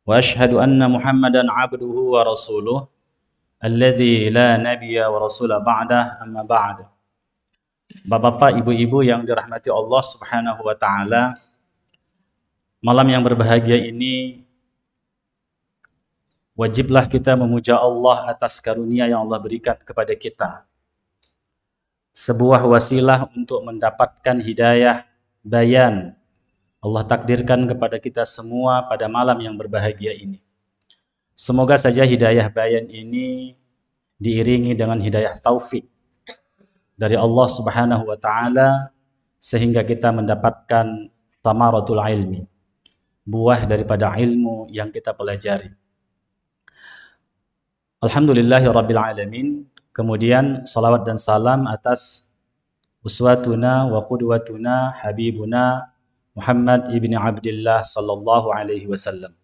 وأشهد أن محمدا عبده ورسوله الذي لا نبي ورسول بعده أما بعد. Bapak-bapak, ibu-ibu yang dirahmati Allah Subhanahu wa taala, malam yang berbahagia ini wajiblah kita memuja Allah atas karunia yang Allah berikan kepada kita. Sebuah wasilah untuk mendapatkan hidayah bayan Allah takdirkan kepada kita semua pada malam yang berbahagia ini. Semoga saja hidayah bayan ini diiringi dengan hidayah taufik dari Allah Subhanahu wa taala sehingga kita mendapatkan thamaratul ilmi, buah daripada ilmu yang kita pelajari. Alhamdulillahirabbil alamin. Kemudian salawat dan salam atas uswatuna wa qudwatuna habibuna Muhammad ibni Abdillah sallallahu alaihi wasallam.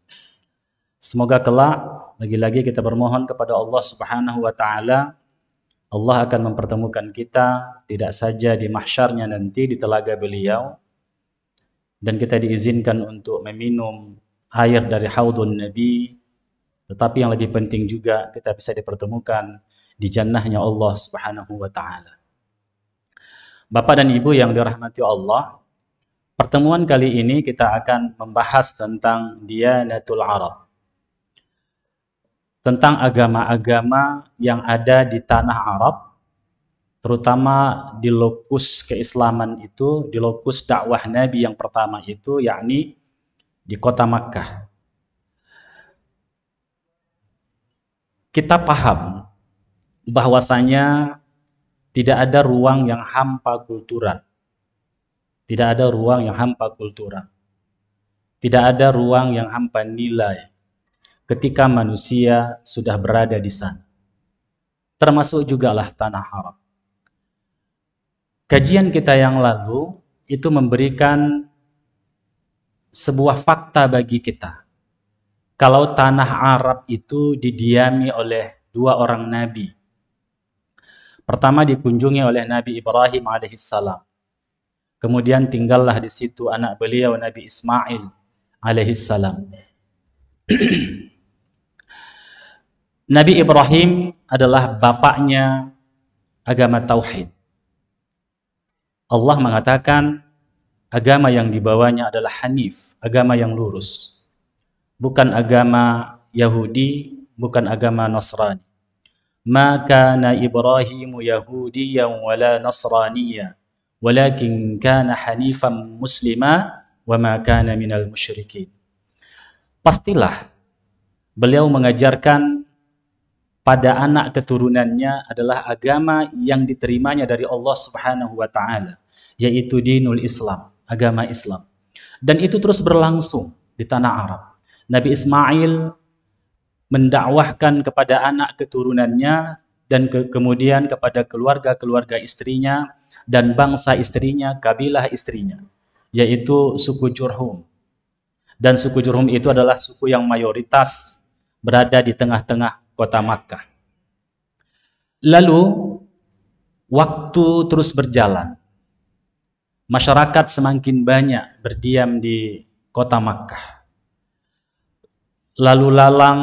Semoga kelak lagi-lagi kita bermohon kepada Allah Subhanahu wa taala, Allah akan mempertemukan kita tidak saja di mahsyarnya nanti di telaga beliau, dan kita diizinkan untuk meminum air dari haudun Nabi, tetapi yang lebih penting juga kita bisa dipertemukan di jannahnya Allah Subhanahu wa taala. Bapak dan Ibu yang dirahmati Allah, pertemuan kali ini kita akan membahas tentang Diyanatul Arab, tentang agama-agama yang ada di tanah Arab, terutama di lokus keislaman itu, di lokus dakwah Nabi yang pertama itu, yakni di kota Makkah. Kita paham bahwasanya tidak ada ruang yang hampa kultural. Tidak ada ruang yang hampa kultural. Tidak ada ruang yang hampa nilai ketika manusia sudah berada di sana. Termasuk jugalah tanah Arab. Kajian kita yang lalu itu memberikan sebuah fakta bagi kita. Kalau tanah Arab itu didiami oleh dua orang nabi. Pertama dikunjungi oleh Nabi Ibrahim alaihissalam. Kemudian tinggallah di situ anak beliau Nabi Ismail alaihissalam. Nabi Ibrahim adalah bapaknya agama tauhid. Allah mengatakan agama yang dibawanya adalah Hanif, agama yang lurus. Bukan agama Yahudi, bukan agama Nasrani. Ma kana Ibrahimu Yahudiyan wala Nasraniya, walakin kana hanifan muslima wa ma kana minal musyrikin. Pastilah beliau mengajarkan pada anak keturunannya adalah agama yang diterimanya dari Allah Subhanahu wa taala, yaitu dinul Islam, agama Islam. Dan itu terus berlangsung di tanah Arab. Nabi Ismail mendakwahkan kepada anak keturunannya dan kemudian kepada keluarga-keluarga istrinya dan bangsa istrinya, kabilah istrinya, yaitu suku Jurhum. Dan suku Jurhum itu adalah suku yang mayoritas berada di tengah-tengah kota Makkah. Lalu waktu terus berjalan. Masyarakat semakin banyak berdiam di kota Makkah. Lalu lalang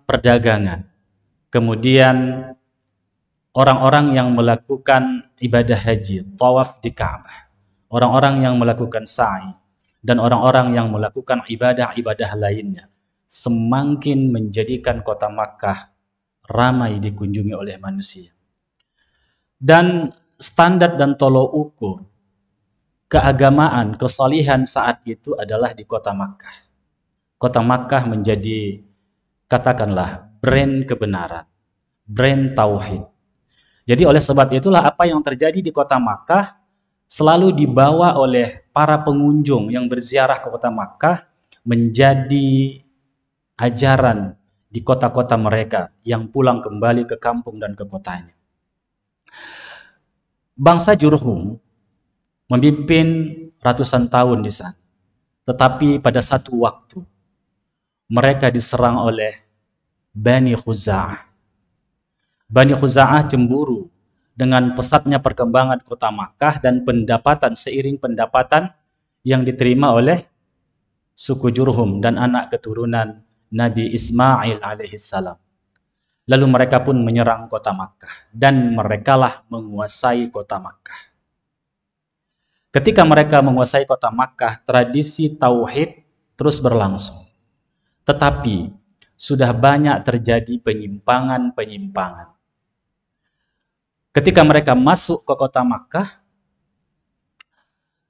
perdagangan. Kemudian orang-orang yang melakukan ibadah haji, tawaf di Ka'bah, orang-orang yang melakukan sa'i, dan orang-orang yang melakukan ibadah-ibadah lainnya, semakin menjadikan kota Makkah ramai dikunjungi oleh manusia. Dan standar dan tolok ukur keagamaan, kesalihan saat itu adalah di kota Makkah. Kota Makkah menjadi, katakanlah, brand kebenaran, brand tauhid. Jadi oleh sebab itulah apa yang terjadi di kota Makkah selalu dibawa oleh para pengunjung yang berziarah ke kota Makkah menjadi ajaran di kota-kota mereka yang pulang kembali ke kampung dan ke kotanya. Bangsa Jurhum memimpin ratusan tahun di sana. Tetapi pada satu waktu mereka diserang oleh Bani Khuza'ah. Bani Khuza'ah cemburu dengan pesatnya perkembangan kota Makkah dan seiring pendapatan yang diterima oleh suku Jurhum dan anak keturunan Nabi Ismail alaihissalam. Lalu mereka pun menyerang kota Makkah, dan merekalah menguasai kota Makkah. Ketika mereka menguasai kota Makkah, tradisi tauhid terus berlangsung. Tetapi sudah banyak terjadi penyimpangan-penyimpangan. Ketika mereka masuk ke kota Makkah,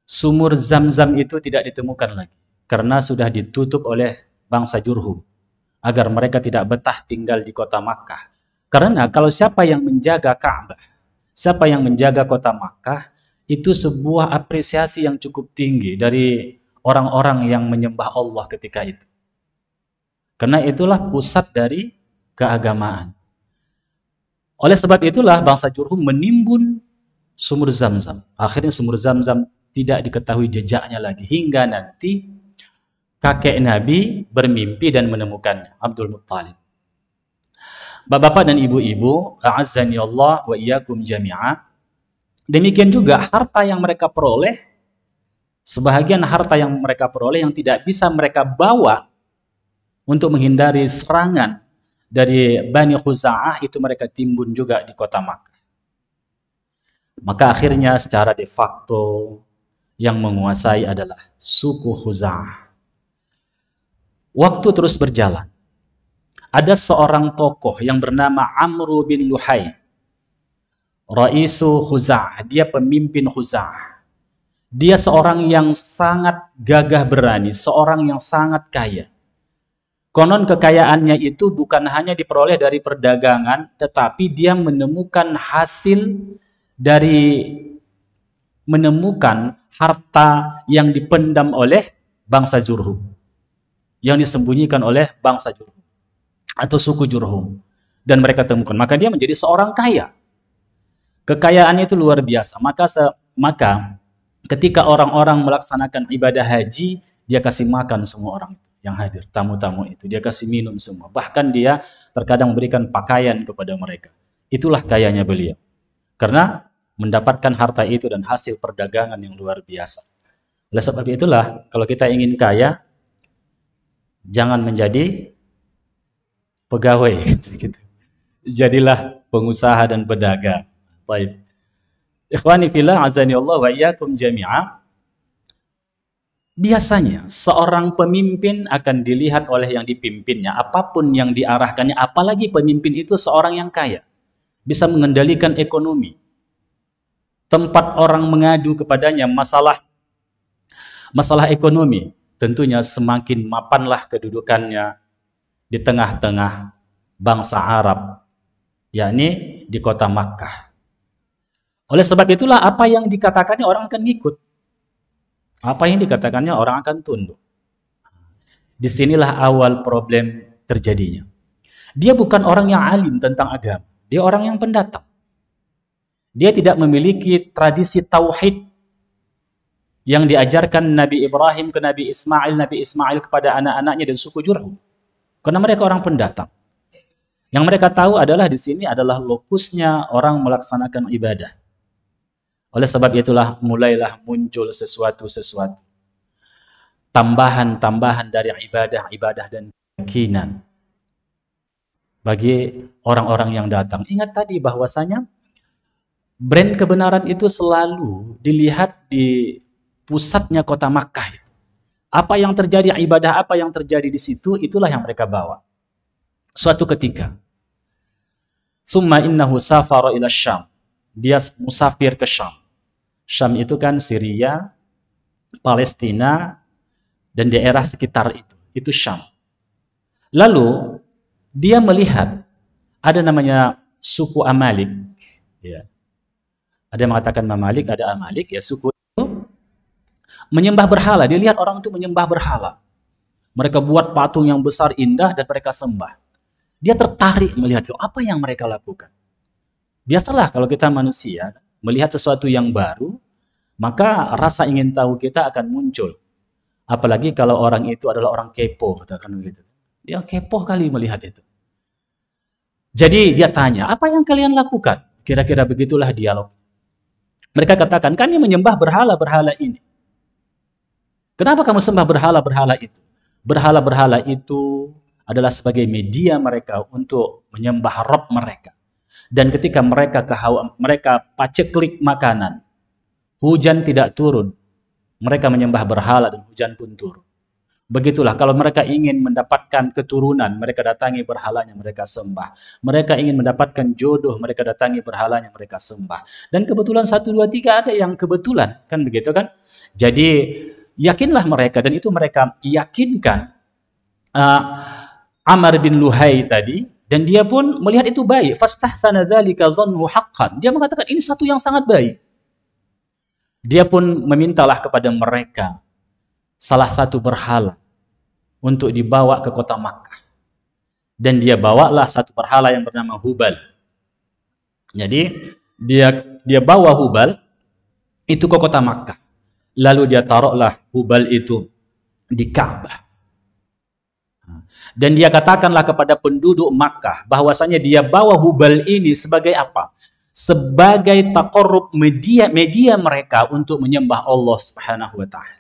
sumur Zam-Zam itu tidak ditemukan lagi karena sudah ditutup oleh bangsa Jurhum agar mereka tidak betah tinggal di kota Makkah. Karena kalau siapa yang menjaga Ka'bah, siapa yang menjaga kota Makkah, itu sebuah apresiasi yang cukup tinggi dari orang-orang yang menyembah Allah ketika itu. Karena itulah pusat dari keagamaan. Oleh sebab itulah bangsa Jurhum menimbun sumur Zam-Zam. Akhirnya sumur Zam-Zam tidak diketahui jejaknya lagi hingga nanti kakek Nabi bermimpi dan menemukannya, Abdul Muttalib. Bapak-bapak dan ibu-ibu, a'azzani Allah wa iyyakum jami'a. Demikian juga harta yang mereka peroleh, sebahagian harta yang mereka peroleh yang tidak bisa mereka bawa untuk menghindari serangan dari Bani Khuza'ah, itu mereka timbun juga di kota Makkah. Maka akhirnya secara de facto yang menguasai adalah suku Khuza'ah. Waktu terus berjalan. Ada seorang tokoh yang bernama Amru bin Luhai. Raisu Khuza'ah, dia pemimpin Khuza'ah. Dia seorang yang sangat gagah berani, seorang yang sangat kaya. Konon kekayaannya itu bukan hanya diperoleh dari perdagangan, tetapi dia menemukan hasil dari menemukan harta yang dipendam oleh bangsa Jurhum, yang disembunyikan oleh bangsa Jurhum atau suku Jurhum, dan mereka temukan. Maka dia menjadi seorang kaya. Kekayaannya itu luar biasa. Maka ketika orang-orang melaksanakan ibadah haji, dia kasih makan semua orang yang hadir, tamu-tamu itu. Dia kasih minum semua. Bahkan dia terkadang memberikan pakaian kepada mereka. Itulah kayanya beliau. Karena mendapatkan harta itu dan hasil perdagangan yang luar biasa. Oleh sebab itulah, kalau kita ingin kaya, jangan menjadi pegawai. Gitu. Jadilah pengusaha dan pedagang. Baik. Ikhwani fillah, azani Allah wa iyyakum jami'a. Biasanya seorang pemimpin akan dilihat oleh yang dipimpinnya, apapun yang diarahkannya, apalagi pemimpin itu seorang yang kaya, bisa mengendalikan ekonomi. Tempat orang mengadu kepadanya masalah ekonomi, tentunya semakin mapanlah kedudukannya di tengah-tengah bangsa Arab, yakni di kota Makkah. Oleh sebab itulah apa yang dikatakannya orang akan ngikut. Apa yang dikatakannya orang akan tunduk. Disinilah awal problem terjadinya. Dia bukan orang yang alim tentang agama. Dia orang yang pendatang. Dia tidak memiliki tradisi tauhid yang diajarkan Nabi Ibrahim ke Nabi Ismail kepada anak-anaknya dan suku Jurhum. Karena mereka orang pendatang. Yang mereka tahu adalah di sini adalah lokusnya orang melaksanakan ibadah. Oleh sebab itulah mulailah muncul sesuatu. Tambahan-tambahan dari ibadah dan keyakinan bagi orang-orang yang datang. Ingat tadi bahwasanya brand kebenaran itu selalu dilihat di pusatnya kota Makkah. Apa yang terjadi, ibadah apa yang terjadi di situ, itulah yang mereka bawa. Suatu ketika, summa innahu safara ila Syam. Dia musafir ke Syam. Syam itu kan Syria, Palestina, dan daerah sekitar itu. Itu Syam. Lalu, dia melihat ada namanya suku Amalik. Ya. Ada yang mengatakan Mamalik, ada Amalik. Ya, suku itu menyembah berhala. Dia lihat orang itu menyembah berhala. Mereka buat patung yang besar, indah, dan mereka sembah. Dia tertarik melihat itu. Apa yang mereka lakukan? Biasalah kalau kita manusia, melihat sesuatu yang baru, maka rasa ingin tahu kita akan muncul. Apalagi kalau orang itu adalah orang kepo, katakan begitu. Dia kepo kali melihat itu. Jadi dia tanya, apa yang kalian lakukan? Kira-kira begitulah dialog. Mereka katakan, kami menyembah berhala-berhala ini. Kenapa kamu sembah berhala-berhala itu? Berhala-berhala itu adalah sebagai media mereka untuk menyembah Rabb mereka. Dan ketika mereka paceklik makanan, hujan tidak turun, mereka menyembah berhala dan hujan pun turun. Begitulah kalau mereka ingin mendapatkan keturunan, mereka datangi berhalanya, mereka sembah. Mereka ingin mendapatkan jodoh, mereka datangi berhalanya, mereka sembah. Dan kebetulan 1, 2, 3 ada yang kebetulan, kan begitu kan? Jadi yakinlah mereka, dan itu mereka yakinkan Amr bin Luhai tadi, dan dia pun melihat itu baik. Fastahsana dzalika dhannu haqqan. Dia mengatakan ini satu yang sangat baik. Dia pun memintalah kepada mereka salah satu berhala untuk dibawa ke kota Makkah. Dan dia bawalah satu berhala yang bernama Hubal. Jadi dia bawa Hubal itu ke kota Makkah. Lalu dia taruhlah Hubal itu di Ka'bah. Dan dia katakanlah kepada penduduk Makkah bahwasanya dia bawa Hubal ini sebagai apa? Sebagai taqarrub media mereka untuk menyembah Allah Subhanahu wa taala.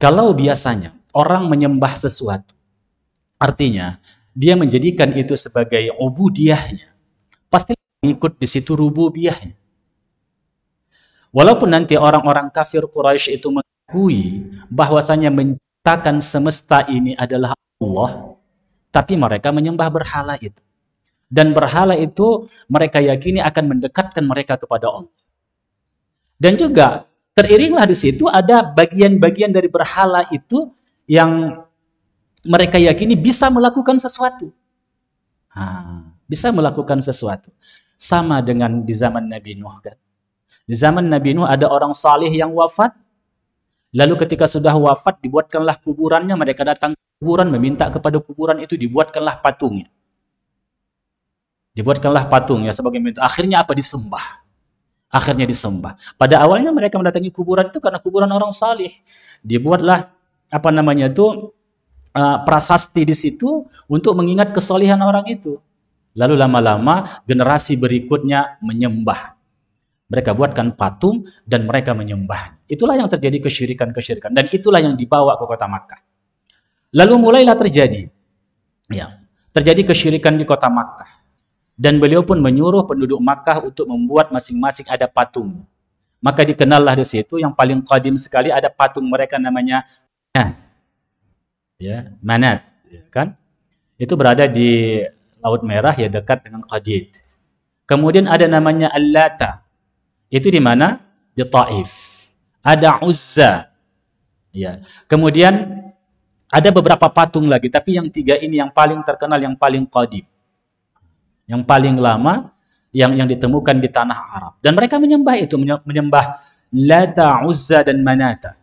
Kalau biasanya orang menyembah sesuatu, artinya dia menjadikan itu sebagai ubudiyahnya, pasti ikut di situ rububiyahnya. Walaupun nanti orang-orang kafir Quraisy itu mengakui bahwasanya menciptakan semesta ini adalah Allah, tapi mereka menyembah berhala itu. Dan berhala itu mereka yakini akan mendekatkan mereka kepada Allah. Dan juga teriringlah di situ ada bagian-bagian dari berhala itu yang mereka yakini bisa melakukan sesuatu. Bisa melakukan sesuatu. Sama dengan di zaman Nabi Nuh kan. Di zaman Nabi Nuh ada orang saleh yang wafat. Lalu ketika sudah wafat dibuatkanlah kuburannya, mereka datang ke kuburan meminta kepada kuburan itu dibuatkanlah patungnya. Dibuatkanlah patungnya sebagai minta. Akhirnya apa? Disembah. Akhirnya disembah. Pada awalnya mereka mendatangi kuburan itu karena kuburan orang saleh. Dibuatlah prasasti di situ untuk mengingat kesalehan orang itu. Lalu lama-lama generasi berikutnya menyembah. Mereka buatkan patung dan mereka menyembah. Itulah yang terjadi kesyirikan-kesyirikan. Dan itulah yang dibawa ke kota Makkah. Lalu mulailah terjadi kesyirikan di kota Makkah. Dan beliau pun menyuruh penduduk Makkah untuk membuat masing-masing ada patung. Maka dikenallah di situ yang paling qadim sekali ada patung mereka namanya Manat, kan? Itu berada di Laut Merah dekat dengan Qadid. Kemudian ada namanya Al-Lata. Itu di mana? Di Taif. Ada Uzza. Kemudian ada beberapa patung lagi, tapi yang 3 ini yang paling terkenal, yang paling qadim. Yang paling lama yang ditemukan di tanah Arab. Dan mereka menyembah itu, menyembah Lata, Uzza dan Manata.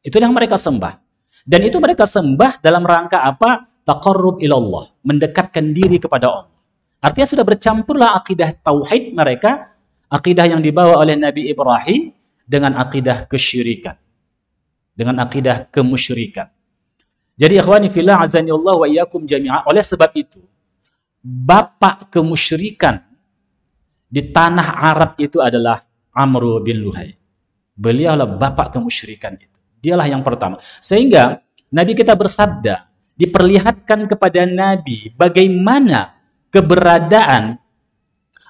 Itu yang mereka sembah. Dan itu mereka sembah dalam rangka apa? Taqarrub ilallah, mendekatkan diri kepada Allah. Artinya sudah bercampurlah akidah tauhid mereka, akidah yang dibawa oleh Nabi Ibrahim dengan akidah kesyirikan. Dengan akidah kemusyrikan. Jadi ikhwani fillah azanillah wa iyyakum jami'an. Oleh sebab itu, bapak kemusyrikan di tanah Arab itu adalah Amr bin Luhai. Beliaulah bapak kemusyrikan itu. Dialah yang pertama. Sehingga Nabi kita bersabda, diperlihatkan kepada Nabi bagaimana keberadaan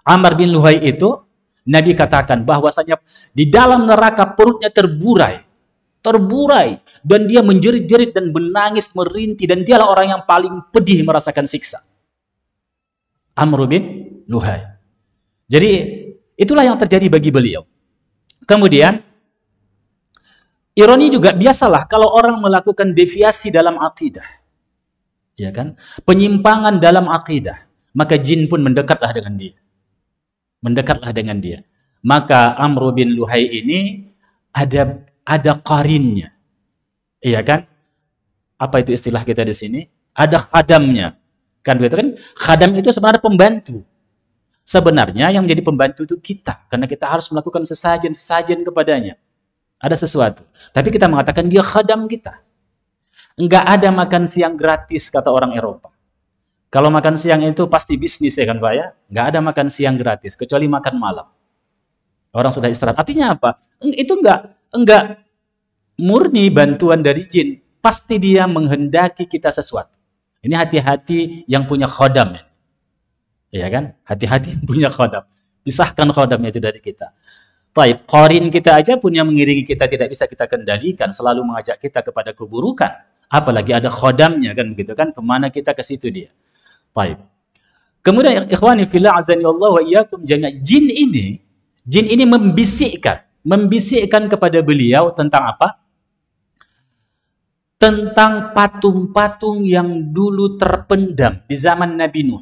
Amr bin Luhai itu. Nabi katakan bahwasanya di dalam neraka perutnya terburai, dan dia menjerit-jerit dan menangis merintih, dan dialah orang yang paling pedih merasakan siksa. Amr bin Luhai. Jadi itulah yang terjadi bagi beliau. Kemudian ironi juga, biasalah kalau orang melakukan deviasi dalam akidah, ya kan? Penyimpangan dalam akidah, maka jin pun mendekatlah dengan dia. Mendekatlah dengan dia. Maka Amr bin Luhai ini ada qarinnya. Iya kan? Apa itu istilah kita di sini? Ada khadamnya. Kan begitu kan? Khadam itu sebenarnya pembantu. Sebenarnya yang menjadi pembantu itu kita, karena kita harus melakukan sesajen kepadanya. Ada sesuatu. Tapi kita mengatakan dia khadam kita. Enggak ada makan siang gratis, kata orang Eropa. Kalau makan siang itu pasti bisnis, ya kan Pak ya? Enggak ada makan siang gratis, kecuali makan malam. Orang sudah istirahat. Artinya apa? Itu enggak murni bantuan dari jin. pasti dia menghendaki kita sesuatu. Ini hati-hati yang punya khodam. Ya kan? Hati-hati yang punya khodam. Pisahkan khodamnya itu dari kita. Taib, qarin kita aja pun yang mengiringi kita tidak bisa kita kendalikan, selalu mengajak kita kepada keburukan. Apalagi ada khodamnya kan begitu kan, kemana kita ke situ dia. Taib. Kemudian ikhwani fillah azani Allah wa iyyakum jami'an, jin ini membisikkan kepada beliau tentang apa? Tentang patung-patung yang dulu terpendam di zaman Nabi Nuh.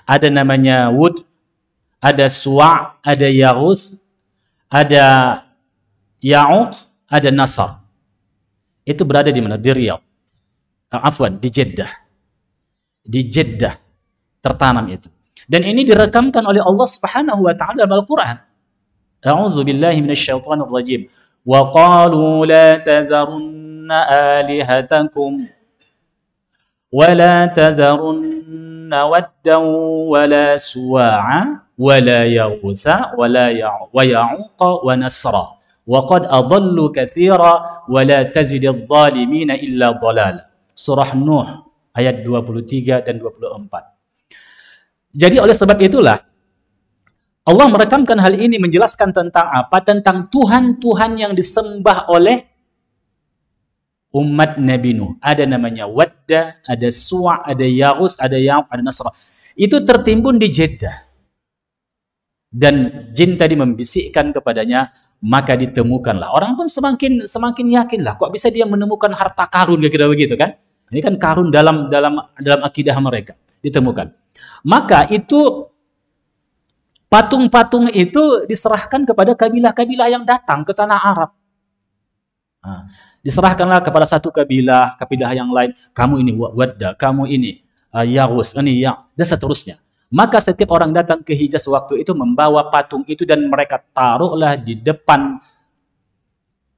Ada namanya Wud, ada Suwa', ada Yaghus, ada Ya'uq, ada Nasr. Itu berada di mana? Di Riyadh. Di Jeddah. Di Jeddah tertanam itu. Dan ini direkamkan oleh Allah Subhanahu wa taala dalam Al-Qur'an. A'udzu billahi minasyaitonir rajim. Wa qalu la tazarunna alihatakum wa la tazarunna waddan wa la suwa'a wa la yaghutha wa la ya'uqa wa nasra wa qad adallu katsira wa la tazididz zalimina illa dhalal. Surah Nuh ayat 23 dan 24. Jadi oleh sebab itulah Allah merekamkan hal ini menjelaskan tentang apa? Tentang Tuhan-Tuhan yang disembah oleh umat Nabi Nuh. Ada namanya Wadda, ada Suwa', ada Yaghus, ada Ya'uq, ada Nasra. Itu tertimbun di Jeddah. Dan jin tadi membisikkan kepadanya, maka ditemukanlah. Orang pun semakin yakinlah, kok bisa dia menemukan harta karun kira-kira begitu kan? Ini kan karun dalam akidah mereka ditemukan. Maka itu patung-patung itu diserahkan kepada kabilah-kabilah yang datang ke tanah Arab. Diserahkanlah kepada satu kabilah yang lain. Kamu ini Wadda, kamu ini Yaghus, ini ya, dan seterusnya. Maka setiap orang datang ke Hijaz waktu itu membawa patung itu dan mereka taruhlah di depan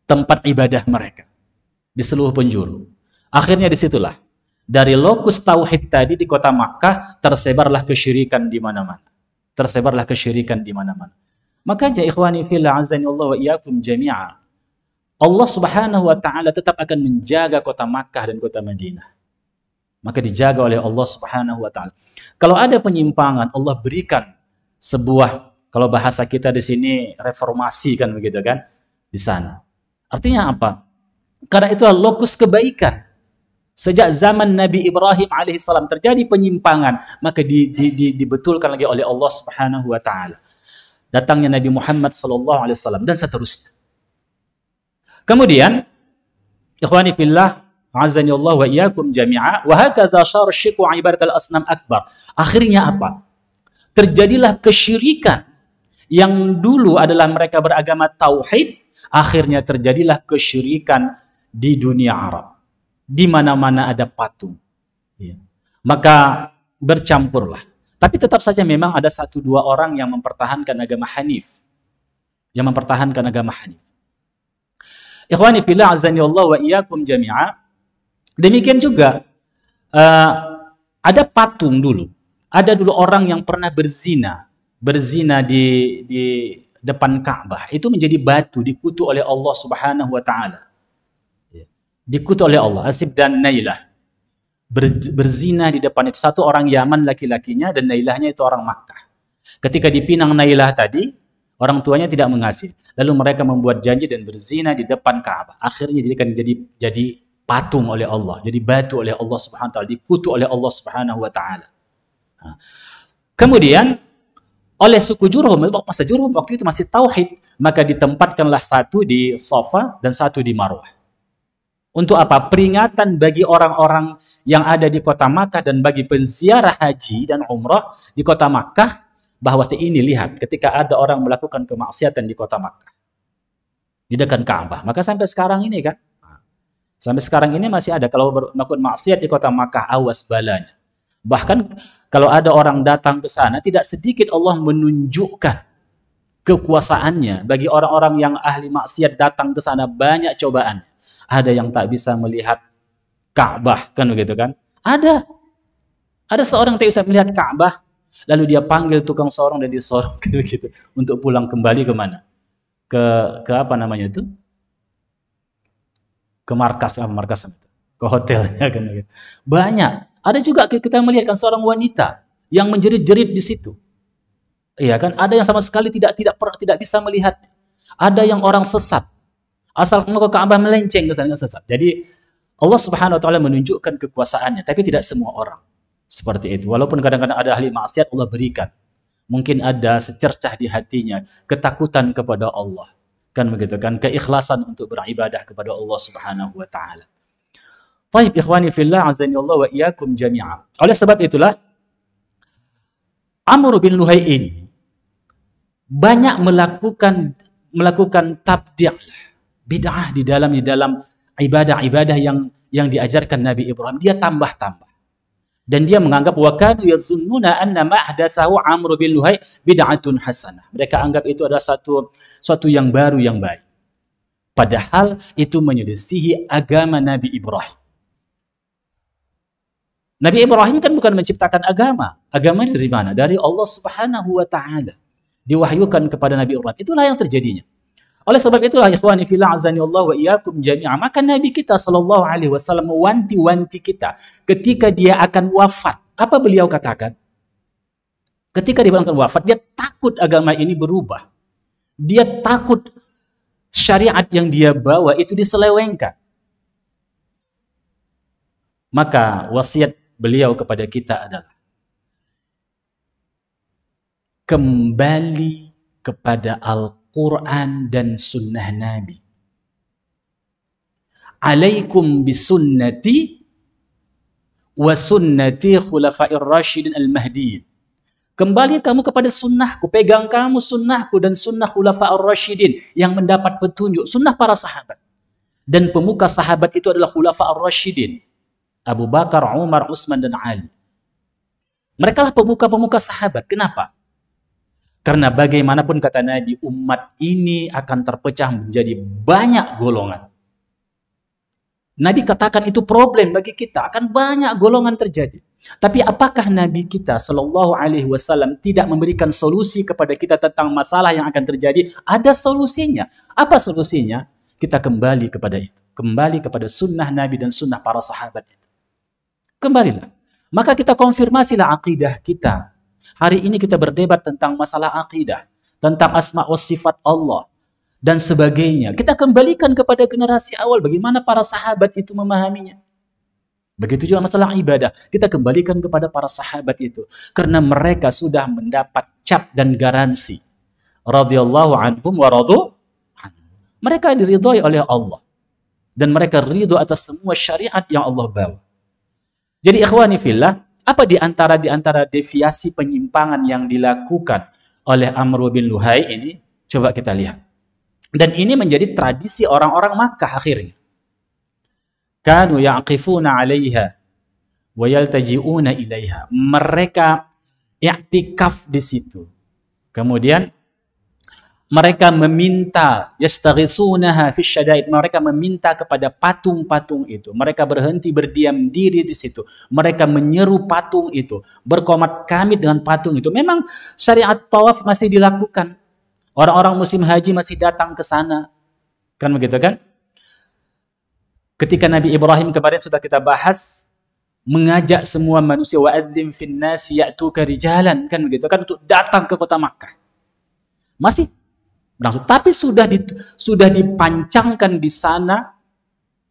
tempat ibadah mereka di seluruh penjuru. Akhirnya disitulah dari lokus tauhid tadi di kota Makkah tersebarlah kesyirikan di mana-mana. Tersebarlah kesyirikan di mana-mana. Makanya ikhwani fillah azani Allah wa iyyakum jami'a. Allah Subhanahu wa taala tetap akan menjaga kota Makkah dan kota Madinah. Maka dijaga oleh Allah Subhanahu wa taala. Kalau ada penyimpangan, Allah berikan sebuah, kalau bahasa kita di sini reformasi kan begitu kan di sana. Artinya apa? Karena itu lokus kebaikan. Sejak zaman Nabi Ibrahim alaihissalam terjadi penyimpangan, maka dibetulkan lagi oleh Allah Subhanahu wa taala. Datangnya Nabi Muhammad sallallahu alaihi wasallam dan seterusnya. Kemudian ikhwani fillah azani Allah wa iyyakum jami'a wa hakadza syar syirku ibadatul asnam akbar. Akhirnya apa? Terjadilah kesyirikan yang dulu adalah mereka beragama tauhid, akhirnya terjadilah kesyirikan di dunia Arab. Di mana-mana ada patung. Ya. Maka bercampurlah. Tapi tetap saja memang ada 1-2 orang yang mempertahankan agama Hanif. Yang mempertahankan agama Hanif. Ikhwani fillah azani Allah wa iyyakum jami'a. Demikian juga ada patung dulu. Ada dulu orang yang pernah berzina di depan Ka'bah. Itu menjadi batu dikutuk oleh Allah Subhanahu wa taala. Dikutuk oleh Allah, Asib dan Nailah. Berzina di depan itu. Satu orang Yaman laki-lakinya dan Nailahnya itu orang Makkah. Ketika dipinang Nailah tadi, orang tuanya tidak mengasihi. Lalu mereka membuat janji dan berzina di depan Ka'bah. Akhirnya jadi patung oleh Allah, jadi batu oleh Allah Subhanahu wa taala, dikutuk oleh Allah Subhanahu wa taala. Kemudian oleh suku Jurhum, masa Jurhum waktu itu masih tauhid, maka ditempatkanlah satu di Safa dan satu di Marwah. Untuk apa? Peringatan bagi orang-orang yang ada di kota Makkah dan bagi penziarah haji dan umrah di kota Makkah, bahwa ini lihat ketika ada orang melakukan kemaksiatan di kota Makkah, di dekat Ka'bah. Maka sampai sekarang ini kan, sampai sekarang ini masih ada kalau melakukan maksiat di kota Makkah, awas balanya. Bahkan kalau ada orang datang ke sana, tidak sedikit Allah menunjukkan kekuasaannya bagi orang-orang yang ahli maksiat datang ke sana, banyak cobaan. Ada yang tak bisa melihat Ka'bah, kan begitu kan? Ada seorang tak bisa melihat Ka'bah, lalu dia panggil tukang sorong dan disorong gitu untuk pulang kembali ke mana? Ke apa namanya itu? ke markas itu, ke hotelnya kan. Banyak. Ada juga kita melihat kan seorang wanita yang menjerit-jerit di situ. Iya kan? Ada yang sama sekali tidak bisa melihat. Ada yang orang sesat. Asal mau ke Ka'bah melenceng ke sana sesat. Jadi Allah Subhanahu wa taala menunjukkan kekuasaannya, tapi tidak semua orang seperti itu. Walaupun kadang-kadang ada ahli maksiat Allah berikan. Mungkin ada secercah di hatinya ketakutan kepada Allah. Kan begitu kan? Keikhlasan untuk beribadah kepada Allah Subhanahu wa taala. Baik, ikhwani fillah, azani Allah wa iyyakum jami'a. Oleh sebab itulah Amr bin Luhai ini banyak melakukan tabdi', bid'ah di dalam ibadah-ibadah yang diajarkan Nabi Ibrahim. Dia tambah-tambah. Dan dia menganggap wa kanu yazunnuna anna ma ahdatsahu Amr bin Luhai bid'atun hasanah. Mereka anggap itu adalah suatu yang baru, yang baik. Padahal itu menyelisihi agama Nabi Ibrahim. Nabi Ibrahim kan bukan menciptakan agama. Agama dari mana? Dari Allah Subhanahu wa taala. Diwahyukan kepada Nabi Ibrahim. Itulah yang terjadinya. Oleh sebab itulah ikhwani fillah azani Allah wa iyyakum jami'an, maka Nabi kita sallallahu alaihi wasallam mewanti-wanti kita ketika dia akan wafat. Apa beliau katakan? Ketika dia akan wafat, dia takut agama ini berubah. Dia takut syariat yang dia bawa itu diselewengkan. Maka wasiat beliau kepada kita adalah kembali kepada Al-Quran dan sunnah Nabi. Alaikum bisunnati wa sunnati khulafair rasyidin al-mahdiin. Kembali kamu kepada sunnahku, pegang kamu sunnahku dan sunnah khulafair rasyidin yang mendapat petunjuk, sunnah para sahabat. Dan pemuka sahabat itu adalah khulafair rasyidin, Abu Bakar, Umar, Utsman dan Ali. Mereka lah pemuka-pemuka sahabat. Kenapa? Karena bagaimanapun kata Nabi, umat ini akan terpecah menjadi banyak golongan. Nabi katakan itu problem bagi kita, akan banyak golongan terjadi. Tapi apakah Nabi kita sallallahu alaihi wasallam tidak memberikan solusi kepada kita tentang masalah yang akan terjadi? Ada solusinya. Apa solusinya? Kita kembali kepada itu. Kembali kepada sunnah Nabi dan sunnah para sahabat itu. Kembalilah. Maka kita konfirmasilah akidah kita. Hari ini kita berdebat tentang masalah akidah, tentang asma wa sifat Allah, dan sebagainya. Kita kembalikan kepada generasi awal, bagaimana para sahabat itu memahaminya. Begitu juga masalah ibadah, kita kembalikan kepada para sahabat itu. Karena mereka sudah mendapat cap dan garansi. Radhiyallahu anhum wa radu anhum. Mereka diridhai oleh Allah. Dan mereka ridho atas semua syariat yang Allah bawa. Jadi ikhwani fillah, apa di antara deviasi penyimpangan yang dilakukan oleh Amr bin Luhai ini? Coba kita lihat. Dan ini menjadi tradisi orang-orang Makkah akhirnya. Kanu ya'qifuna 'alaiha wa yaltaji'una ilaiha. Mereka i'tikaf di situ. Kemudian mereka meminta, yastaghitsunaha fi syada'id, mereka meminta kepada patung-patung itu. Mereka berhenti berdiam diri di situ. Mereka menyeru patung itu, berkomat kamit dengan patung itu. Memang syariat tawaf masih dilakukan. Orang-orang musim haji masih datang ke sana. Kan begitu kan? Ketika Nabi Ibrahim kemarin sudah kita bahas, mengajak semua manusia, wa'adzim fin nasi ya'tuka rijalan, kan begitu kan, untuk datang ke kota Makkah. Masih langsung, tapi sudah dipancangkan di sana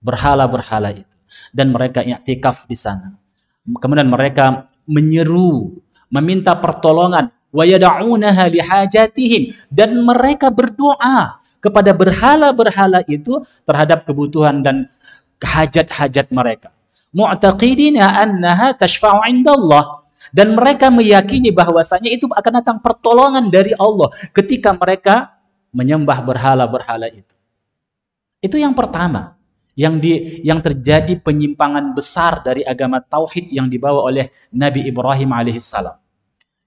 berhala-berhala itu, dan mereka i'tikaf di sana. Kemudian mereka menyeru, meminta pertolongan, wa yad'unaha lihajatihim, dan mereka berdoa kepada berhala-berhala itu terhadap kebutuhan dan hajat-hajat mereka. Mu'taqidina annaha tashfa'u 'indallah, dan mereka meyakini bahwasanya itu akan datang pertolongan dari Allah ketika mereka menyembah berhala-berhala itu. Itu yang pertama, yang terjadi penyimpangan besar dari agama tauhid yang dibawa oleh Nabi Ibrahim alaihissalam.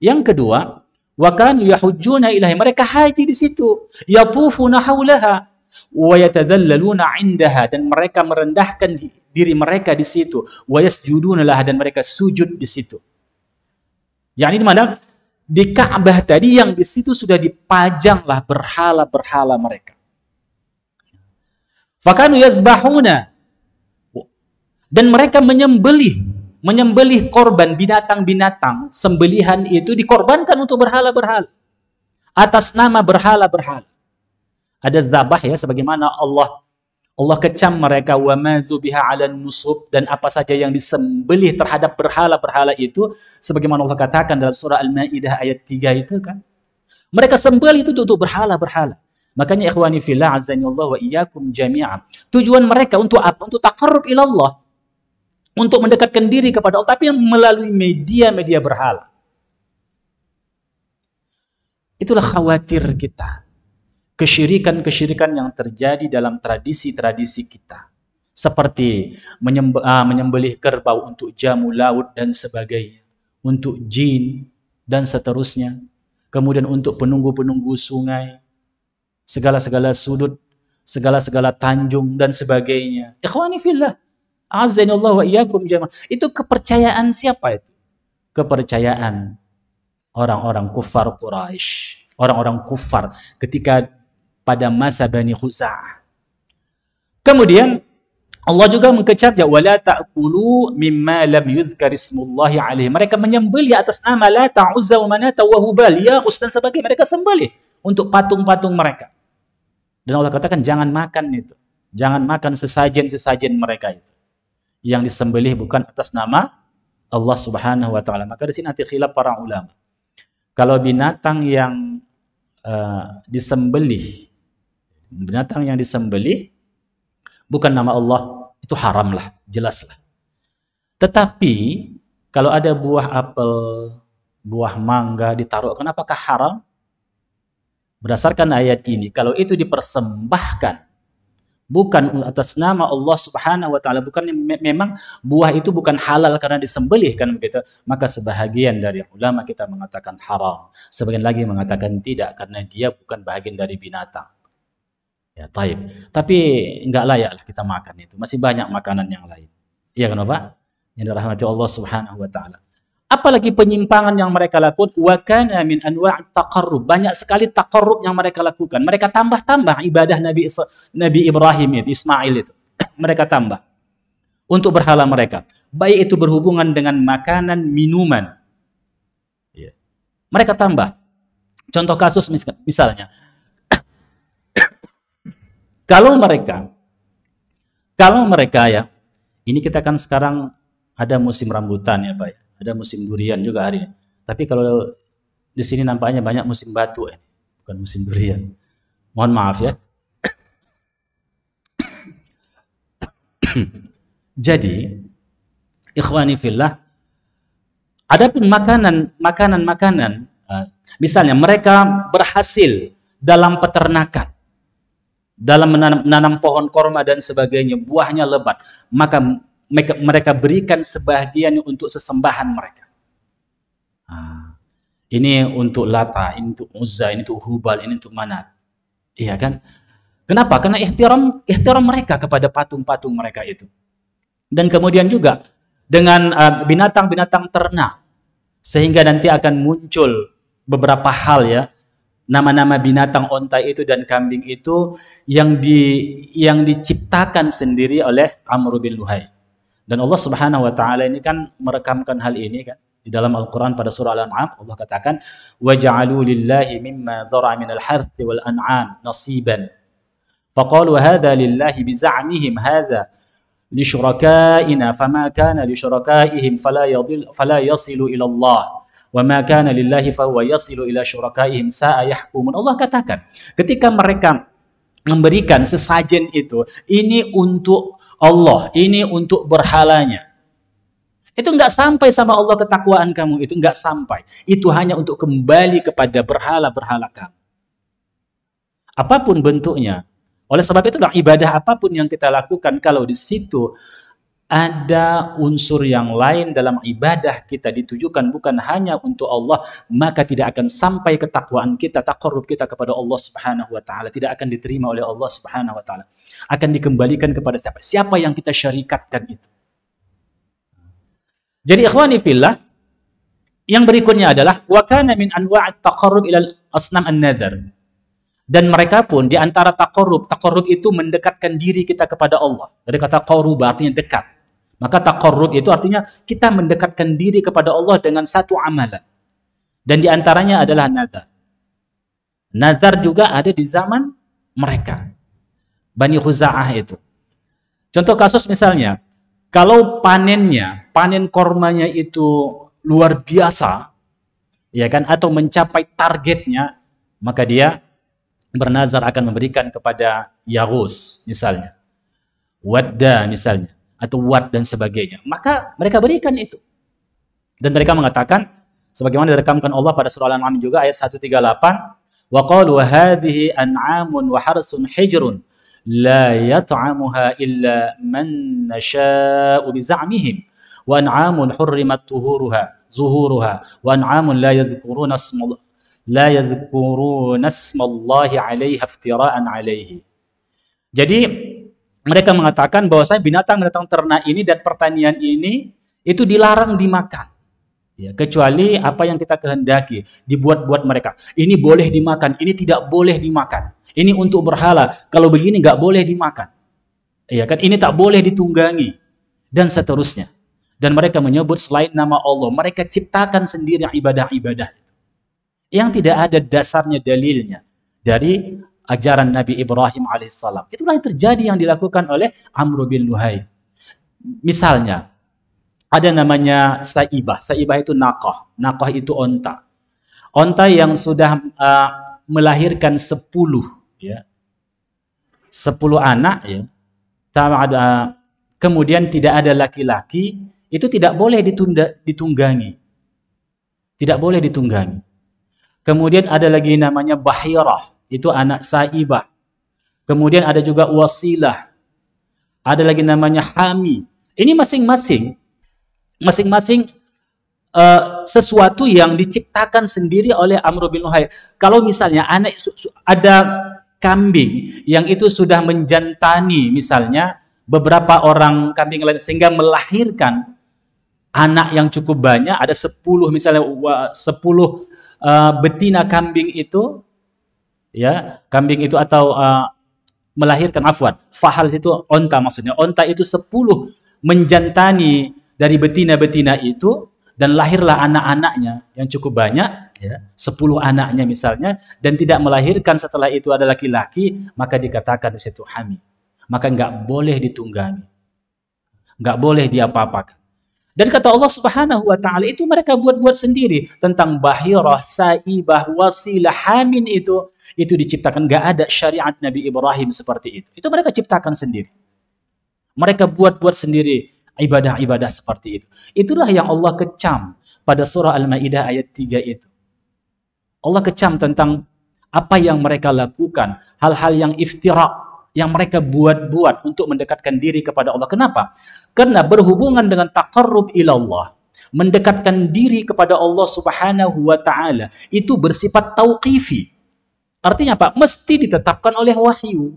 Yang kedua, wa kanu yahujjuna ilaihi, mereka haji di situ, yatufuna haulaha wa yatadhallaluna 'indaha, dan mereka merendahkan diri mereka di situ, wa yasjuduna laha, dan mereka sujud di situ. Yakni di mana? Di Ka'bah tadi yang di situ sudah dipajanglah berhala-berhala mereka. Fakanu yazbahuna Dan mereka menyembelih korban binatang-binatang, sembelihan itu dikorbankan untuk berhala-berhala atas nama berhala-berhala. Ada dzabah ya, sebagaimana Allah kecam mereka, wa ma dzubiha 'alan nusub, dan apa saja yang disembelih terhadap berhala-berhala itu, sebagaimana Allah katakan dalam surah Al-Maidah ayat 3 itu kan. Mereka sembelih itu untuk berhala-berhala. Makanya ikhwani fillah azanillahu wa iyyakum jami'an. Tujuan mereka untuk apa? Untuk taqarrub ila Allah. Untuk mendekatkan diri kepada Allah, tapi melalui media-media berhala. Itulah khawatir kita. Kesyirikan-kesyirikan yang terjadi dalam tradisi-tradisi kita. Seperti menyembelih kerbau untuk jamu laut dan sebagainya. Untuk jin dan seterusnya. Kemudian untuk penunggu-penunggu sungai. Segala-segala sudut, segala-segala tanjung dan sebagainya. Ikhwani fillah. Azanillahu wa iyyakum jamaah. Itu kepercayaan siapa itu? Kepercayaan orang-orang kufar Quraisy. Orang-orang kufar ketika pada masa Bani Khuza'ah. Kemudian Allah juga mengecap ya, wala ta'kulu mimma lam yuzkar ismullahi alaihi. Mereka menyembelih atas nama Lata, Uzza wa Manata wa Hubal, Ya'us dan sebagainya. Mereka sembelih untuk patung-patung mereka. Dan Allah katakan jangan makan itu. Jangan makan sesajen-sesajen mereka itu. Yang disembelih bukan atas nama Allah Subhanahu wa taala. Maka di sini nanti khilaf para ulama. Kalau binatang yang disembelih, binatang yang disembelih bukan nama Allah, itu haram lah, jelas lah. Tetapi kalau ada buah apel, buah mangga ditaruh, kenapakah haram? Berdasarkan ayat ini, kalau itu dipersembahkan bukan atas nama Allah Subhanahu wa taala, bukan memang buah itu bukan halal karena disembelih kan begitu, maka sebahagian dari ulama kita mengatakan haram, sebagian lagi mengatakan tidak karena dia bukan bagian dari binatang. Ya, taib. Tapi enggak layak lah kita makan itu. Masih banyak makanan yang lain. Iya kan Bapak? Yang dirahmati Allah Subhanahu wa taala. Apalagi penyimpangan yang mereka lakukan, wa kana min anwa' taqarrub. Banyak sekali taqarrub yang mereka lakukan. Mereka tambah-tambah ibadah Nabi Ibrahim itu, Ismail itu. Mereka tambah untuk berhala mereka. Baik itu berhubungan dengan makanan, minuman. Ya. Mereka tambah. Contoh kasus misalnya, kalau mereka ya, ini kita kan sekarang ada musim rambutan ya Pak ya. Ada musim durian juga hari ini. Tapi kalau di sini nampaknya banyak musim batu, bukan musim durian. Mohon maaf ya. Jadi, ikhwani fillah, adapun makanan, misalnya mereka berhasil dalam peternakan, dalam menanam pohon korma dan sebagainya, buahnya lebat, maka mereka berikan sebahagian untuk sesembahan mereka. Ini untuk Lata, ini untuk Uzza, ini untuk Hubal, ini untuk Manat. Iya kan? Kenapa? Karena ihtiram mereka kepada patung-patung mereka itu. Dan kemudian juga dengan binatang-binatang ternak, sehingga nanti akan muncul beberapa hal ya, nama-nama binatang onta itu dan kambing itu yang diciptakan sendiri oleh Amr bin Luhai. Dan Allah Subhanahu wa taala ini kan merekamkan hal ini kan di dalam Al-Qur'an pada surah Al-An'am. Allah katakan waja'alu lillahi mimma dhara'a minal harthi wal an'am nasiban faqalu hadha lillahi biza'mihim hadha li syurakaina fama kana li syurakaihim fala yasilu ila Allah wa ma kana lillahi fa huwa yasilu ila syurakaihim sa'a yahkumun. Allah katakan ketika mereka memberikan sesajen itu, ini untuk Allah, ini untuk berhalanya. Itu enggak sampai sama Allah ketakwaan kamu, itu enggak sampai. Itu hanya untuk kembali kepada berhala-berhala kamu. Apapun bentuknya. Oleh sebab itulah ibadah apapun yang kita lakukan, kalau di situ ada unsur yang lain dalam ibadah kita ditujukan bukan hanya untuk Allah, maka tidak akan sampai ketakwaan kita, taqarrub kita kepada Allah Subhanahu wa taala, tidak akan diterima oleh Allah Subhanahu wa taala. Akan dikembalikan kepada siapa? Siapa yang kita syarikatkan itu. Jadi ikhwani fillah, yang berikutnya adalah wa kana min anwa'at taqarrub ila asnam an-nadhar. Dan mereka pun di antara taqarrub itu mendekatkan diri kita kepada Allah. Dari kata qaruba artinya dekat. Maka taqarrub itu artinya kita mendekatkan diri kepada Allah dengan satu amalan. Dan di antaranya adalah nazar. Nazar juga ada di zaman mereka, Bani Khuza'ah itu. Contoh kasus misalnya, kalau panen kormanya itu luar biasa, ya kan, atau mencapai targetnya, maka dia bernazar akan memberikan kepada Yaghus misalnya, Wadda misalnya, atau Wad dan sebagainya. Maka mereka berikan itu. Dan mereka mengatakan, sebagaimana direkamkan Allah pada surah Al-An'am juga ayat 138, wa qalu hadhihi an'amun wa harsun hijrun la yat'amuha illa man nasha'u bi za'mihim wa an'amun hurrimat zuhuruha wa an'amun la yadhkuruna ismallahi 'alaiha iftira'an 'alaihi. Jadi mereka mengatakan bahwasanya binatang-binatang ternak ini dan pertanian ini itu dilarang dimakan. Ya, kecuali apa yang kita kehendaki dibuat-buat mereka. Ini boleh dimakan, ini tidak boleh dimakan. Ini untuk berhala. Kalau begini nggak boleh dimakan. Ya kan? Ini tak boleh ditunggangi dan seterusnya. Dan mereka menyebut selain nama Allah, mereka ciptakan sendiri ibadah-ibadah yang tidak ada dasarnya, dalilnya dari ajaran Nabi Ibrahim alaihissalam. Itulah yang terjadi yang dilakukan oleh Amr bin Luhai. Misalnya ada namanya Saibah. Saibah itu naqah. Naqah itu onta. Onta yang sudah melahirkan 10 ya. 10 anak ya. Kemudian tidak ada laki-laki, itu tidak boleh ditunggangi. Tidak boleh ditunggangi. Kemudian ada lagi namanya Bahirah, itu anak Saibah. Kemudian ada juga Wasilah. Ada lagi namanya Hami. Ini masing-masing sesuatu yang diciptakan sendiri oleh Amr bin Luhai. Kalau misalnya ada kambing yang itu sudah menjantani misalnya beberapa orang kambing lain sehingga melahirkan anak yang cukup banyak, ada 10 misalnya 10 betina kambing itu ya, kambing itu atau melahirkan fahal itu onta, maksudnya onta itu 10 menjantani dari betina-betina itu dan lahirlah anak-anaknya yang cukup banyak ya, 10 anaknya misalnya, dan tidak melahirkan setelah itu ada laki-laki, maka dikatakan di situ hamil. Maka nggak boleh ditunggangi, nggak boleh diapa-apakan. Dan kata Allah Subhanahu wa taala itu mereka buat-buat sendiri tentang Bahirah, Saibah, Wasilah, Hamin itu diciptakan, nggak ada syariat Nabi Ibrahim seperti itu. Itu mereka ciptakan sendiri. Mereka buat-buat sendiri ibadah-ibadah seperti itu. Itulah yang Allah kecam pada surah Al-Maidah ayat 3 itu. Allah kecam tentang apa yang mereka lakukan, hal-hal yang iftira, yang mereka buat-buat untuk mendekatkan diri kepada Allah. Kenapa? Karena berhubungan dengan taqarrub ilallah, mendekatkan diri kepada Allah Subhanahu wa taala, itu bersifat tauqifi. Artinya apa? Mesti ditetapkan oleh wahyu.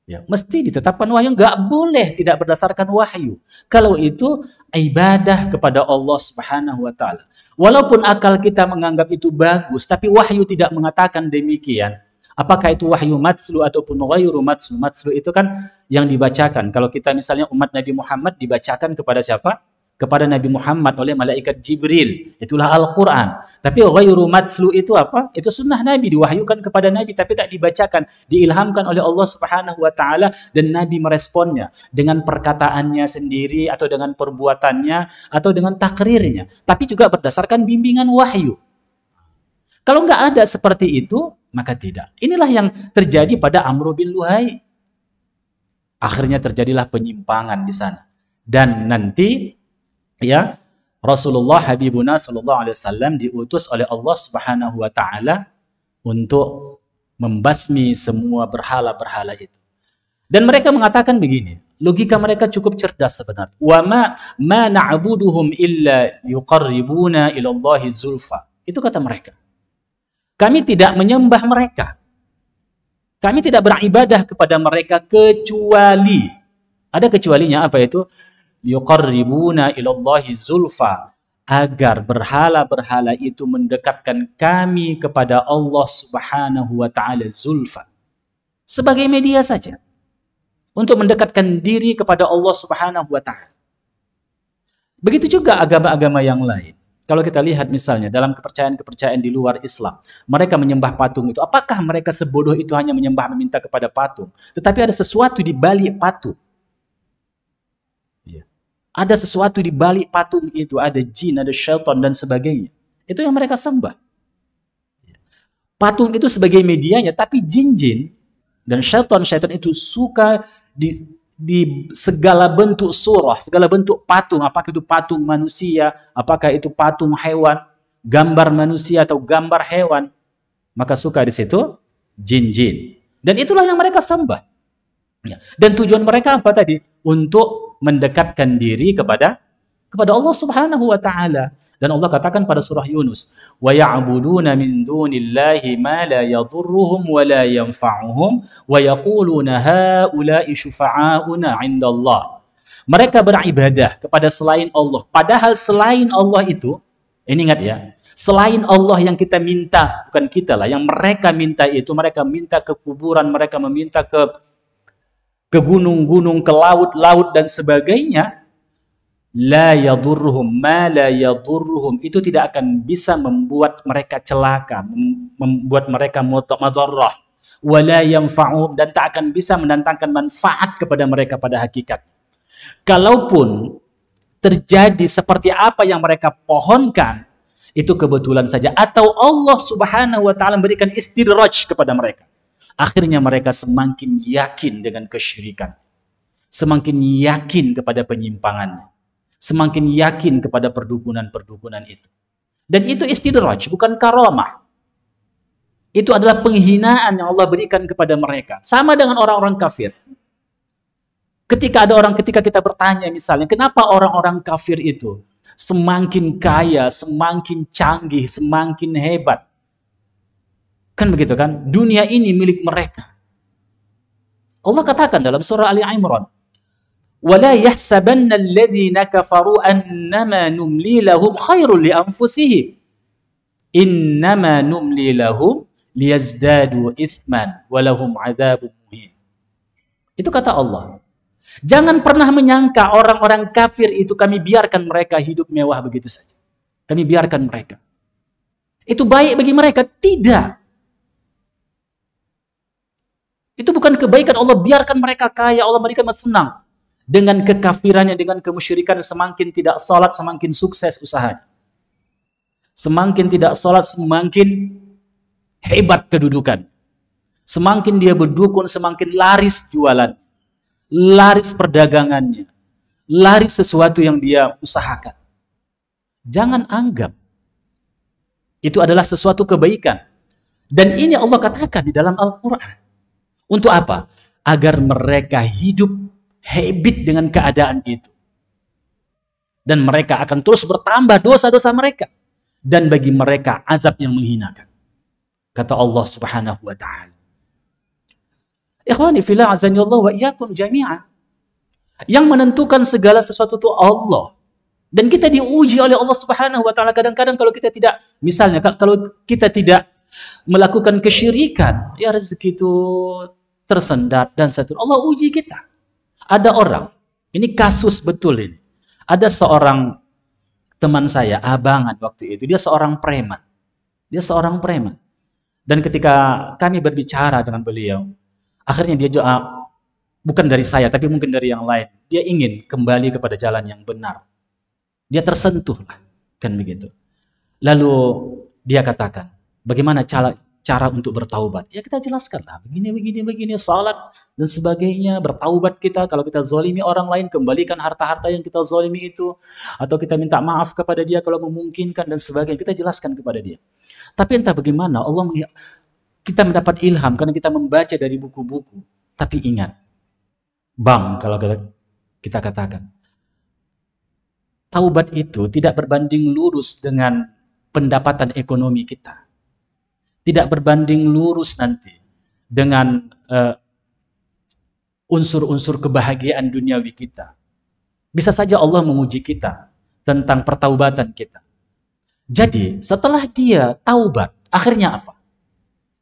Ya, mesti ditetapkan wahyu, nggak boleh tidak berdasarkan wahyu. Kalau itu ibadah kepada Allah Subhanahu wa taala. Walaupun akal kita menganggap itu bagus, tapi wahyu tidak mengatakan demikian. Apakah itu wahyu matslu ataupun ghairu matslu? Matslu itu kan yang dibacakan. Kalau kita misalnya umat Nabi Muhammad dibacakan kepada siapa? Kepada Nabi Muhammad oleh malaikat Jibril. Itulah Al-Quran. Tapi ghairu matslu itu apa? Itu sunnah Nabi, diwahyukan kepada Nabi tapi tak dibacakan, diilhamkan oleh Allah Subhanahu wa taala, dan Nabi meresponnya dengan perkataannya sendiri atau dengan perbuatannya atau dengan takrirnya, tapi juga berdasarkan bimbingan wahyu. Kalau nggak ada seperti itu, maka tidak. Inilah yang terjadi pada Amr bin Luhai. Akhirnya terjadilah penyimpangan di sana. Dan nanti ya, Rasulullah Habibuna sallallahu alaihi wasallam diutus oleh Allah Subhanahu wa taala untuk membasmi semua berhala-berhala itu. Dan mereka mengatakan begini, logika mereka cukup cerdas sebenarnya. Wa ma na'buduhum illa yuqarribuna ila Allahi zulfa. Itu kata mereka. Kami tidak menyembah mereka. Kami tidak beribadah kepada mereka kecuali, ada kecualinya apa itu? Yuqarribuna ilallahi zulfa, agar berhala-berhala itu mendekatkan kami kepada Allah Subhanahu wa taala zulfa. Sebagai media saja. untuk mendekatkan diri kepada Allah Subhanahu wa taala. Begitu juga agama-agama yang lain. Kalau kita lihat misalnya dalam kepercayaan-kepercayaan di luar Islam, mereka menyembah patung itu. Apakah mereka sebodoh itu hanya menyembah meminta kepada patung? Tetapi ada sesuatu di balik patung. Ya. Ada sesuatu di balik patung itu, ada jin, ada syaitan dan sebagainya. Itu yang mereka sembah. Patung itu sebagai medianya, tapi jin-jin dan syaitan-syaitan itu suka di segala bentuk surah, segala bentuk patung, apakah itu patung manusia, apakah itu patung hewan, gambar manusia atau gambar hewan, maka suka di situ jin-jin. Dan itulah yang mereka sembah. Dan tujuan mereka apa tadi? Untuk mendekatkan diri kepada Allah Subhanahu wa taala. Dan Allah katakan pada surah Yunus, wa ya'buduna min dunillahi ma la yadurruhum wa la yanfa'uhum wa yaquluna haula'i syufa'auna 'indallah. Mereka beribadah kepada selain Allah, padahal selain Allah itu, ini ingat ya, selain Allah yang kita minta, bukan kita lah, yang mereka minta itu, mereka minta ke kuburan, mereka meminta ke gunung-gunung, ke laut-laut dan sebagainya. La yadurruhum, ma la yadurruhum, itu tidak akan bisa membuat mereka celaka, membuat mereka madarrah, wala yanfa'uhum, dan tak akan bisa mendatangkan manfaat kepada mereka pada hakikat. Kalaupun terjadi seperti apa yang mereka pohonkan, itu kebetulan saja, atau Allah Subhanahu wa taala memberikan istidraj kepada mereka. Akhirnya mereka semakin yakin dengan kesyirikan, semakin yakin kepada penyimpangannya, semakin yakin kepada perdukunan-perdukunan itu. Dan itu istidraj, bukan karamah. Itu adalah penghinaan yang Allah berikan kepada mereka. Sama dengan orang-orang kafir. Ketika kita bertanya misalnya, kenapa orang-orang kafir itu semakin kaya, semakin canggih, semakin hebat? Kan begitu kan? Dunia ini milik mereka. Allah katakan dalam surah Ali Imran, وَلَا يَحْسَبَنَّ الَّذِينَ كَفَرُوا أَنَّمَا نُمْلِي لَهُمْ خَيْرٌ لِأَنفُسِهِمْ إِنَّمَا نُمْلِي لَهُمْ لِيَزْدَادُوا إِثْمًا وَلَهُمْ عَذَابٌ مُهِينٌ. Itu kata Allah. Jangan pernah menyangka orang-orang kafir itu kami biarkan mereka hidup mewah begitu saja. Kami biarkan mereka. Itu baik bagi mereka. Tidak. Itu bukan kebaikan. Allah biarkan mereka kaya, Allah berikan mereka senang. Dengan kekafirannya, dengan kemusyrikan, semakin tidak salat, semakin sukses usahanya. Semakin tidak salat, semakin hebat kedudukan. Semakin dia berdukun, semakin laris jualan, laris perdagangannya, laris sesuatu yang dia usahakan. Jangan anggap itu adalah sesuatu kebaikan. Dan ini Allah katakan di dalam Al-Quran. Untuk apa? Agar mereka hidup habit dengan keadaan itu. Dan mereka akan terus bertambah dosa-dosa mereka. Dan bagi mereka azab yang menghinakan. Kata Allah Subhanahu wa ta'ala. Ikhwani fillah azanillahu wa iyyakum jami'an. Yang menentukan segala sesuatu itu Allah. Dan kita diuji oleh Allah Subhanahu wa ta'ala. Kadang-kadang kalau kita tidak, misalnya kalau kita tidak melakukan kesyirikan, ya rezeki itu tersendat dan seterusnya. Allah uji kita. Ada orang, ini kasus betul ini. Ada seorang teman saya, abangan waktu itu, dia seorang preman. Dia seorang preman. Dan ketika kami berbicara dengan beliau, akhirnya dia bukan dari saya, tapi mungkin dari yang lain. Dia ingin kembali kepada jalan yang benar. Dia tersentuh lah, kan begitu. Lalu dia katakan, bagaimana cara untuk bertaubat? Ya kita jelaskanlah, begini, salat dan sebagainya, bertaubat kita. Kalau kita zalimi orang lain, kembalikan harta-harta yang kita zalimi itu. Atau kita minta maaf kepada dia kalau memungkinkan dan sebagainya. Kita jelaskan kepada dia. Tapi entah bagaimana, kita mendapat ilham karena kita membaca dari buku-buku. Tapi ingat, bang, kalau kita katakan, taubat itu tidak berbanding lurus dengan pendapatan ekonomi kita. Tidak berbanding lurus nanti dengan unsur-unsur kebahagiaan duniawi kita. Bisa saja Allah menguji kita tentang pertaubatan kita. Jadi setelah dia taubat, akhirnya apa?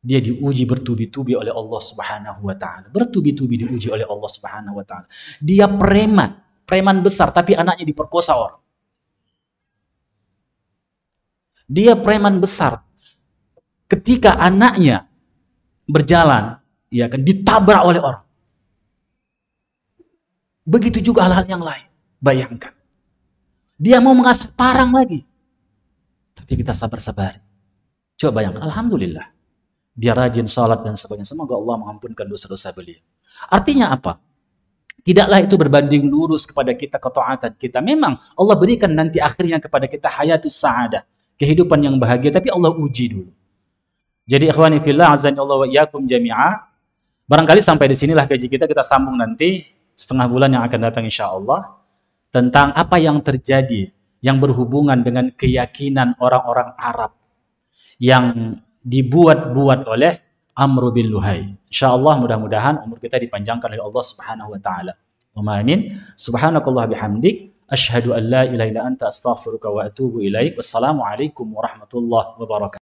Dia diuji bertubi-tubi oleh Allah Subhanahu wa taala. Bertubi-tubi diuji oleh Allah Subhanahu wa taala. Dia preman besar tapi anaknya diperkosa orang. Dia preman besar. Ketika anaknya berjalan, ya kan ditabrak oleh orang. Begitu juga hal-hal yang lain. Bayangkan. Dia mau mengasah parang lagi. Tapi kita sabar-sabar. Coba bayangkan, alhamdulillah. Dia rajin salat dan sebagainya. Semoga Allah mengampunkan dosa-dosa beliau. Artinya apa? Tidaklah itu berbanding lurus kepada kita, ketaatan kita. Memang Allah berikan nanti akhirnya kepada kita hayatus sa'adah. Kehidupan yang bahagia, tapi Allah uji dulu. Jadi ikhwani fillah, azani Allah wa iyyakum jami'a. Barangkali sampai di sinilah kaji kita sambung nanti setengah bulan yang akan datang insyaallah tentang apa yang terjadi yang berhubungan dengan keyakinan orang-orang Arab yang dibuat-buat oleh Amr bin Luhai. Insyaallah mudah-mudahan umur kita dipanjangkan oleh Allah Subhanahu wa taala. Amin. Subhanakallah bihamdik asyhadu an la ilaha illa anta astaghfiruka wa atubu ilaik. Wassalamualaikum warahmatullahi wabarakatuh.